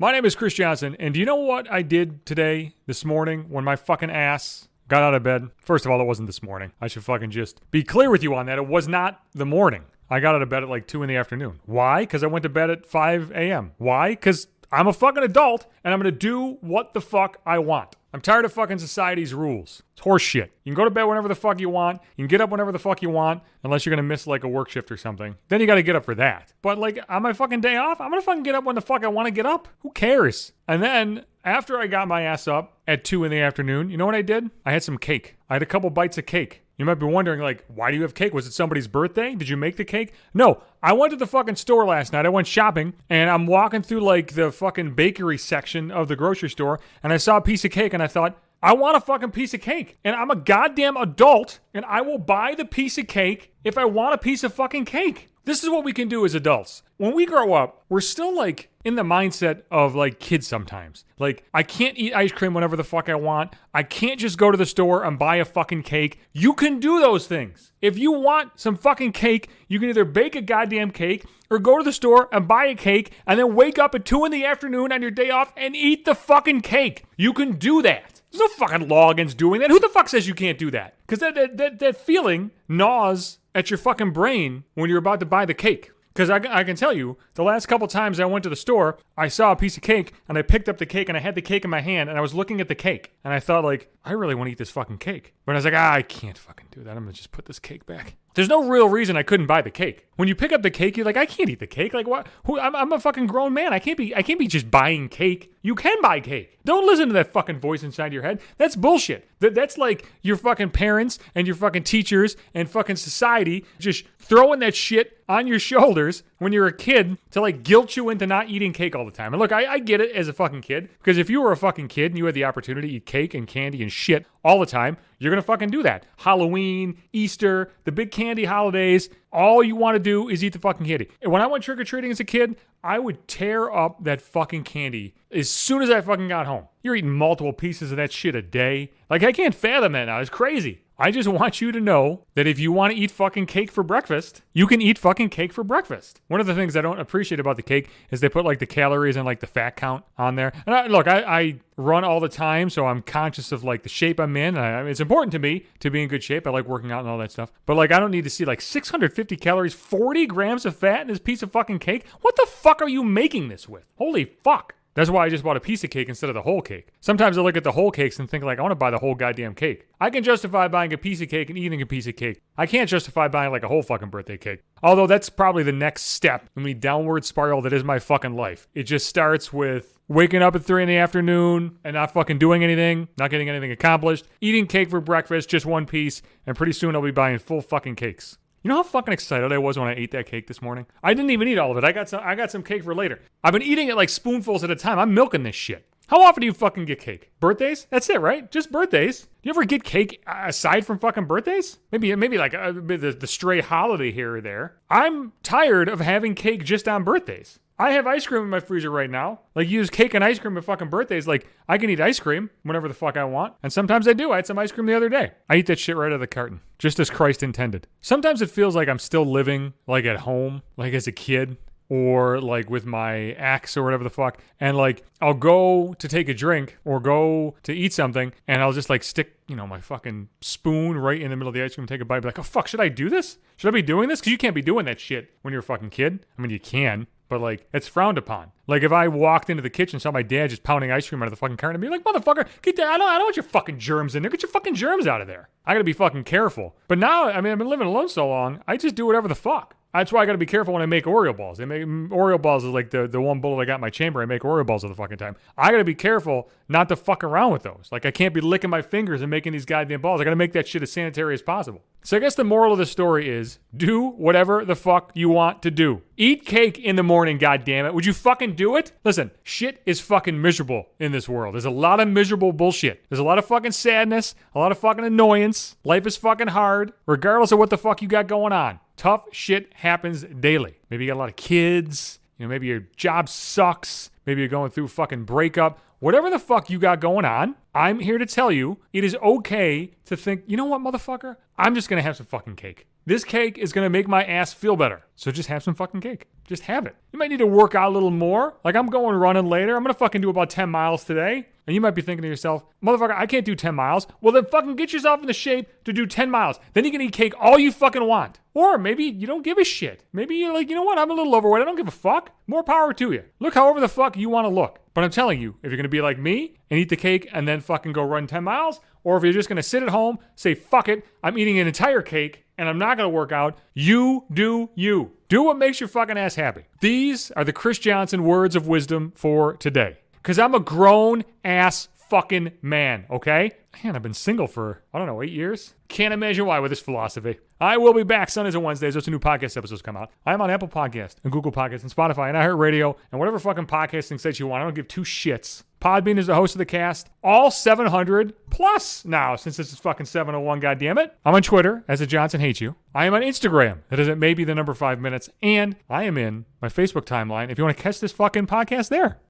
My name is Chris Johnson, and do you know what I did today, this morning, when my fucking ass got out of bed? First of all, it wasn't this morning. I should fucking just be clear with you on that. It was not the morning. I got out of bed at like 2 in the afternoon. Why? Because I went to bed at 5 a.m. Why? Because I'm a fucking adult, and I'm going to do what the fuck I want. I'm tired of fucking society's rules. It's horse shit. You can go to bed whenever the fuck you want. You can get up whenever the fuck you want, unless you're going to miss like a work shift or something. Then you got to get up for that. But like on my fucking day off, I'm going to fucking get up when the fuck I want to get up. Who cares? And then after I got my ass up at 2 in the afternoon, you know what I did? I had some cake. I had a couple bites of cake. You might be wondering, like, why do you have cake? Was it somebody's birthday? Did you make the cake? No, I went to the fucking store last night. I went shopping, and I'm walking through, like, the fucking bakery section of the grocery store, and I saw a piece of cake, and I thought, I want a fucking piece of cake. And I'm a goddamn adult, and I will buy the piece of cake if I want a piece of fucking cake. This is what we can do as adults. When we grow up, we're still like in the mindset of like kids sometimes. Like, I can't eat ice cream whenever the fuck I want. I can't just go to the store and buy a fucking cake. You can do those things. If you want some fucking cake, you can either bake a goddamn cake or go to the store and buy a cake and then wake up at 2 in the afternoon on your day off and eat the fucking cake. You can do that. There's no fucking law against doing that. Who the fuck says you can't do that? Because that feeling gnaws at your fucking brain when you're about to buy the cake. Because I can tell you, the last couple times I went to the store, I saw a piece of cake, and I picked up the cake, and I had the cake in my hand, and I was looking at the cake. And I thought, like, I really want to eat this fucking cake. But I was like, I can't fucking do that. I'm going to just put this cake back. There's no real reason I couldn't buy the cake. When you pick up the cake, you're like, I can't eat the cake. Like, what? I'm a fucking grown man. I can't be just buying cake. You can buy cake. Don't listen to that fucking voice inside your head. That's bullshit. That's like your fucking parents and your fucking teachers and fucking society just throwing that shit on your shoulders when you're a kid to like guilt you into not eating cake all the time. And look, I get it as a fucking kid, because if you were a fucking kid and you had the opportunity to eat cake and candy and shit all the time, you're going to fucking do that. Halloween, Easter, the big candy holidays, all you want to do is eat the fucking candy. And when I went trick-or-treating as a kid, I would tear up that fucking candy as soon as I fucking got home. You're eating multiple pieces of that shit a day. Like, I can't fathom that now. It's crazy. I just want you to know that if you want to eat fucking cake for breakfast, you can eat fucking cake for breakfast. One of the things I don't appreciate about the cake is they put like the calories and like the fat count on there. And I run all the time, so I'm conscious of like the shape I'm in. It's important to me to be in good shape. I like working out and all that stuff. But like, I don't need to see like 650 calories, 40 grams of fat in this piece of fucking cake. What the fuck are you making this with? Holy fuck. That's why I just bought a piece of cake instead of the whole cake. Sometimes I look at the whole cakes and think like, I want to buy the whole goddamn cake. I can justify buying a piece of cake and eating a piece of cake. I can't justify buying like a whole fucking birthday cake. Although that's probably the next step in the downward spiral that is my fucking life. It just starts with waking up at 3 in the afternoon and not fucking doing anything, not getting anything accomplished, eating cake for breakfast, just one piece, and pretty soon I'll be buying full fucking cakes. You know how fucking excited I was when I ate that cake this morning? I didn't even eat all of it. I got some cake for later. I've been eating it like spoonfuls at a time. I'm milking this shit. How often do you fucking get cake? Birthdays? That's it, right? Just birthdays. Do you ever get cake aside from fucking birthdays? Maybe like the stray holiday here or there. I'm tired of having cake just on birthdays. I have ice cream in my freezer right now. Like, use cake and ice cream at fucking birthdays. Like, I can eat ice cream whenever the fuck I want. And sometimes I do. I had some ice cream the other day. I eat that shit right out of the carton. Just as Christ intended. Sometimes it feels like I'm still living, like, at home, like as a kid. Or, like, with my ex or whatever the fuck. And, like, I'll go to take a drink or go to eat something. And I'll just, like, stick, my fucking spoon right in the middle of the ice cream and take a bite. Be like, oh, fuck, should I do this? Should I be doing this? Because you can't be doing that shit when you're a fucking kid. I mean, you can. But, like, it's frowned upon. Like, if I walked into the kitchen and saw my dad just pounding ice cream out of the fucking carton, I'd be like, motherfucker, get that. I don't want your fucking germs in there. Get your fucking germs out of there. I gotta be fucking careful. But now, I mean, I've been living alone so long, I just do whatever the fuck. That's why I gotta be careful when I make Oreo balls. Oreo balls is like the one bullet I got in my chamber. I make Oreo balls all the fucking time. I gotta be careful not to fuck around with those. Like, I can't be licking my fingers and making these goddamn balls. I gotta make that shit as sanitary as possible. So I guess the moral of the story is, do whatever the fuck you want to do. Eat cake in the morning, goddammit. Would you fucking do it? Listen, shit is fucking miserable in this world. There's a lot of miserable bullshit. There's a lot of fucking sadness, a lot of fucking annoyance. Life is fucking hard, regardless of what the fuck you got going on. Tough shit happens daily. Maybe you got a lot of kids. Maybe your job sucks. Maybe you're going through fucking breakup. Whatever the fuck you got going on, I'm here to tell you it is okay to think, you know what, motherfucker? I'm just going to have some fucking cake. This cake is going to make my ass feel better. So just have some fucking cake. Just have it. You might need to work out a little more. Like I'm going running later. I'm going to fucking do about 10 miles today. And you might be thinking to yourself, motherfucker, I can't do 10 miles. Well, then fucking get yourself in the shape to do 10 miles. Then you can eat cake all you fucking want. Or maybe you don't give a shit. Maybe you're like, you know what? I'm a little overweight. I don't give a fuck. More power to you. Look however the fuck you want to look. But I'm telling you, if you're going to be like me and eat the cake and then fucking go run 10 miles, or if you're just going to sit at home, say, fuck it, I'm eating an entire cake and I'm not going to work out, you do you. Do what makes your fucking ass happy. These are the Chris Johnson words of wisdom for today. Because I'm a grown ass fucking man, okay? Man, I've been single for, 8 years. Can't imagine why with this philosophy. I will be back Sundays and Wednesdays. Those new podcast episodes come out. I'm on Apple Podcasts and Google Podcasts and Spotify and iHeartRadio and whatever fucking podcasting sites you want. I don't give two shits. Podbean is the host of the cast. All 700 plus now, since this is fucking 701, goddammit. I'm on Twitter as a Johnson Hates You. I am on Instagram. That is at maybe the number 5 minutes. And I am in my Facebook timeline if you want to catch this fucking podcast there.